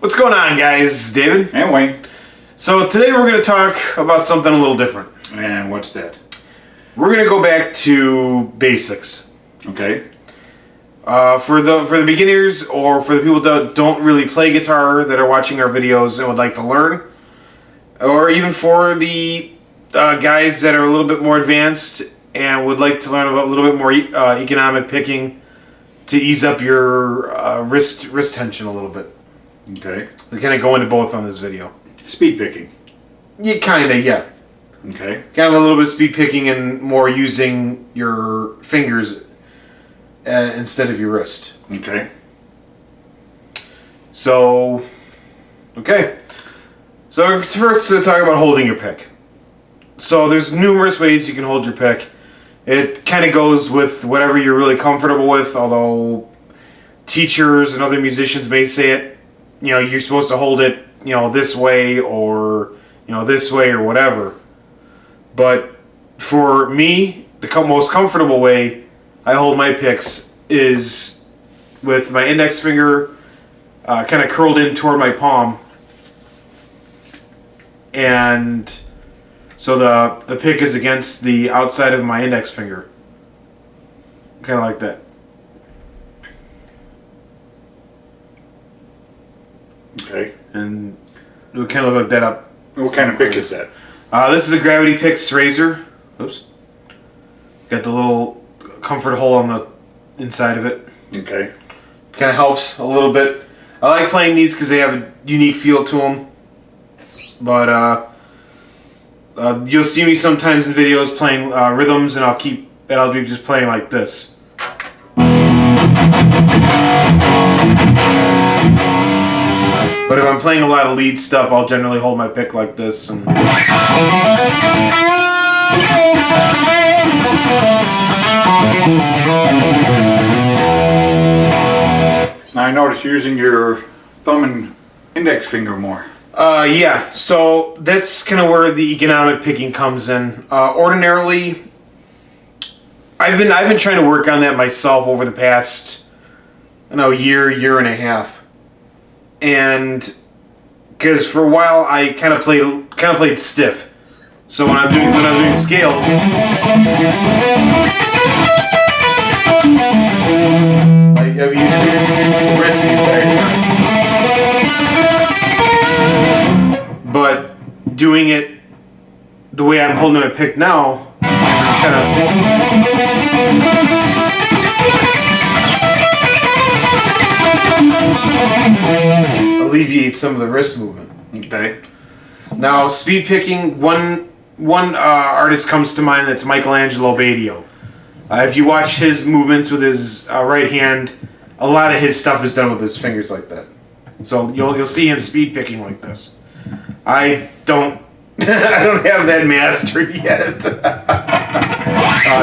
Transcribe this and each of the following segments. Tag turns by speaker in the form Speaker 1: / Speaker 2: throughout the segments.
Speaker 1: What's going on, guys? David
Speaker 2: and Wayne.
Speaker 1: So today we're going to talk about something a little different.
Speaker 2: And what's that?
Speaker 1: We're going to go back to basics.
Speaker 2: Okay.
Speaker 1: For the beginners, or for the people that don't really play guitar that are watching our videos and would like to learn, or even for the guys that are a little bit more advanced and would like to learn about a little bit more economic picking to ease up your wrist tension a little bit.
Speaker 2: Okay.
Speaker 1: We kind of go into both on this video.
Speaker 2: Speed picking.
Speaker 1: Yeah, kind of, yeah.
Speaker 2: Okay.
Speaker 1: Kind of a little bit of speed picking and more using your fingers instead of your wrist.
Speaker 2: Okay.
Speaker 1: So, okay. So first to talk about holding your pick. So there's numerous ways you can hold your pick. It kind of goes with whatever you're really comfortable with, although teachers and other musicians may say it, you're supposed to hold it, this way or, this way or whatever. But for me, the most comfortable way I hold my picks is with my index finger kind of curled in toward my palm. And so the pick is against the outside of my index finger. Kind of like that.
Speaker 2: Okay.
Speaker 1: And we'll kind of look that up.
Speaker 2: What kind of pick is that?
Speaker 1: This is a Gravity Picks razor. Oops. Got the little comfort hole on the inside of it.
Speaker 2: Okay.
Speaker 1: Kind of helps a little bit. I like playing these because they have a unique feel to them. But you'll see me sometimes in videos playing rhythms, and I'll be just playing like this. But if I'm playing a lot of lead stuff, I'll generally hold my pick like this. And
Speaker 2: Now I noticed you're using your thumb and index finger more.
Speaker 1: Yeah, so that's kind of where the economic picking comes in. Ordinarily, I've been trying to work on that myself over the past, year and a half. And because for a while I kind of played stiff. So when I'm doing scales, I'm using the wrist the entire time. But doing it the way I'm holding my pick now, kind of alleviate some of the wrist movement.
Speaker 2: Okay.
Speaker 1: Now, speed picking, one artist comes to mind, that's Michelangelo Badio. If you watch his movements with his right hand, a lot of his stuff is done with his fingers like that. So you'll see him speed picking like this. I don't have that mastered yet.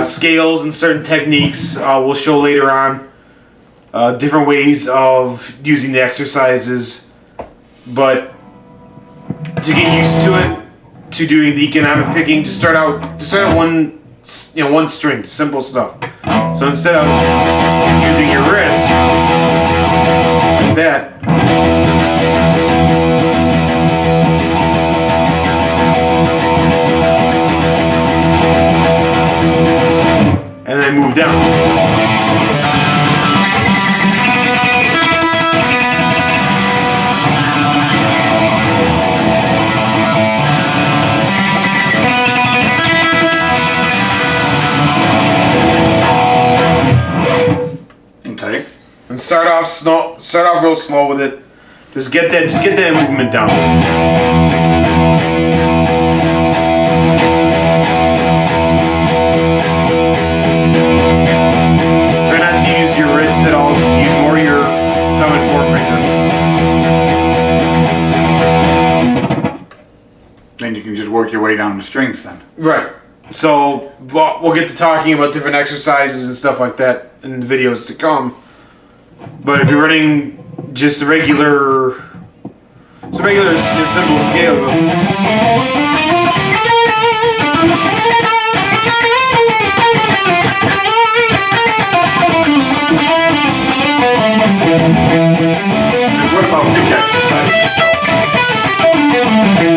Speaker 1: Scales and certain techniques we'll show later on. Different ways of using the exercises. But to get used to it, to doing the economic picking, just start out one string, simple stuff. So instead of using your wrist like that, and then move down.
Speaker 2: Okay.
Speaker 1: And start off real slow with it. Just get that movement down. Try not to use your wrist at all. Use more your thumb and forefinger.
Speaker 2: Then you can just work your way down the strings then.
Speaker 1: Right. So we'll get to talking about different exercises and stuff like that in the videos to come. But if you're running just a regular simple scale,
Speaker 2: Just what about about pick exercises,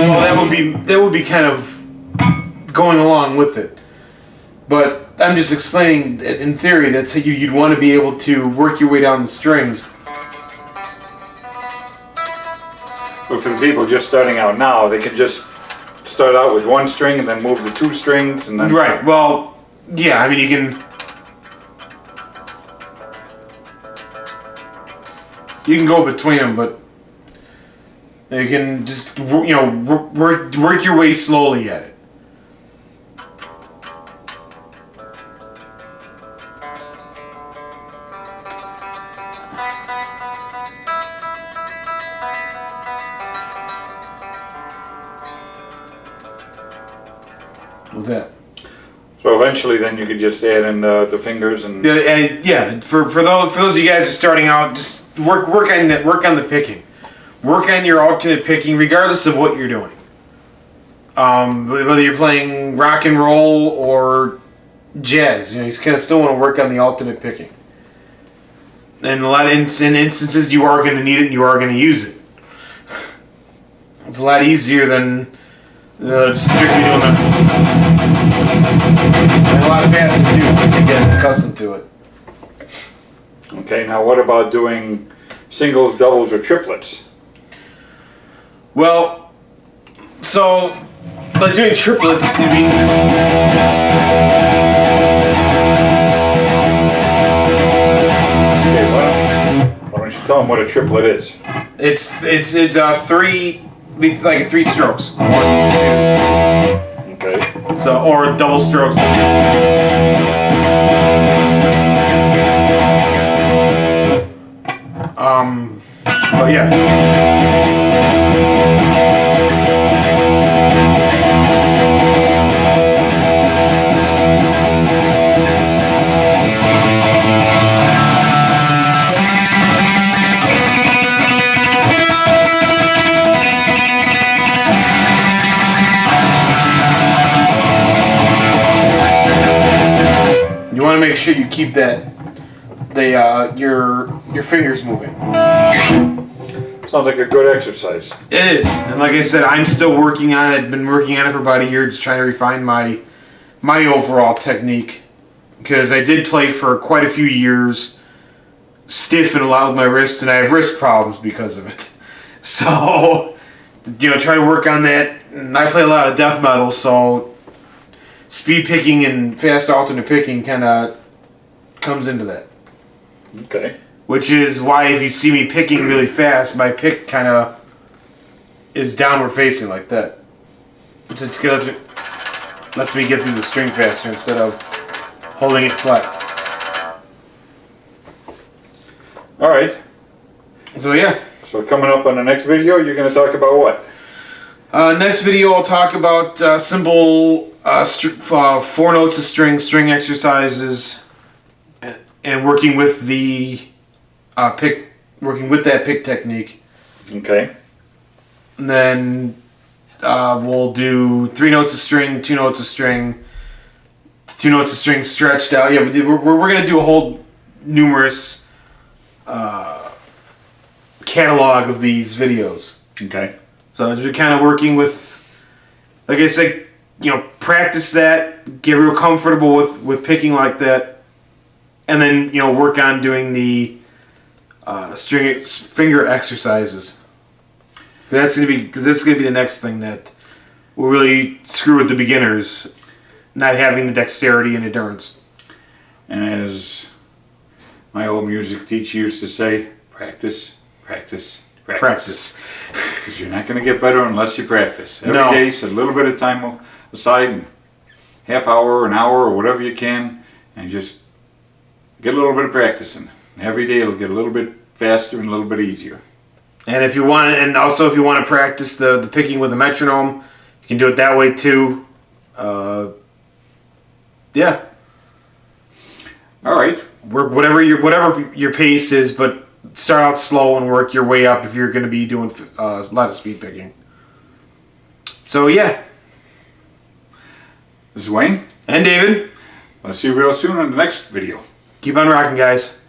Speaker 1: Well, that would be kind of going along with it. But I'm just explaining that in theory that's how you'd want to be able to work your way down the strings.
Speaker 2: but for the people just starting out now, they can just start out with one string and then move to two strings and then...
Speaker 1: Right. Well, yeah. I mean, you can go between them, but you can just work your way slowly at it. With that.
Speaker 2: So eventually then you could just add in the fingers and...
Speaker 1: Yeah, and yeah. For those of you guys who are starting out, just work on the picking. Work on your alternate picking, regardless of what you're doing. Whether you're playing rock and roll or jazz, you kind of still want to work on the alternate picking. And a lot of instances, you are going to need it, and you are going to use it. It's a lot easier than just strictly doing that. And a lot faster too, once you get accustomed to it.
Speaker 2: Okay, now what about doing singles, doubles, or triplets?
Speaker 1: Well, so like doing triplets, I mean,
Speaker 2: Okay, why don't you tell them what a triplet is?
Speaker 1: it's three, like 3 strokes. 1, 2.
Speaker 2: Okay.
Speaker 1: So, or double strokes. But yeah. You want to make sure you keep your fingers moving.
Speaker 2: Sounds like a good exercise.
Speaker 1: It is, and like I said, I'm still working on it. I've been working on it for about a year, just trying to refine my overall technique. Because I did play for quite a few years, stiff and a lot with my wrist, and I have wrist problems because of it. So, try to work on that. And I play a lot of death metal, so speed picking and fast alternate picking kind of comes into that.
Speaker 2: Okay.
Speaker 1: Which is why if you see me picking really fast, my pick kind of is downward facing like that. It lets me get through the string faster instead of holding it flat.
Speaker 2: All right.
Speaker 1: So yeah.
Speaker 2: So coming up on the next video, you're going to talk about what?
Speaker 1: Next video I'll talk about simple 4 notes of string exercises, and working with the working with that pick technique.
Speaker 2: Okay.
Speaker 1: And then we'll do 3 notes of string, 2 notes of string, 2 notes of string stretched out. Yeah, we're gonna do a whole numerous catalog of these videos.
Speaker 2: Okay.
Speaker 1: So as we're kind of working with, like I said, practice that, get real comfortable with picking like that, and then work on doing the finger exercises. That's gonna be the next thing that will really screw with the beginners, not having the dexterity and endurance.
Speaker 2: And as my old music teacher used to say, practice, practice, practice. Because you're not going to get better unless you practice. Every day, set a little bit of time aside, and half hour, an hour, or whatever you can, and just get a little bit of practice in. Every day it'll get a little bit faster and a little bit easier.
Speaker 1: And if you want to practice the picking with a metronome, you can do it that way too. Yeah.
Speaker 2: All right.
Speaker 1: Work whatever your pace is, but start out slow and work your way up if you're going to be doing a lot of speed picking. So yeah.
Speaker 2: This is Wayne.
Speaker 1: And David.
Speaker 2: I'll see you real soon on the next video.
Speaker 1: Keep on rocking, guys.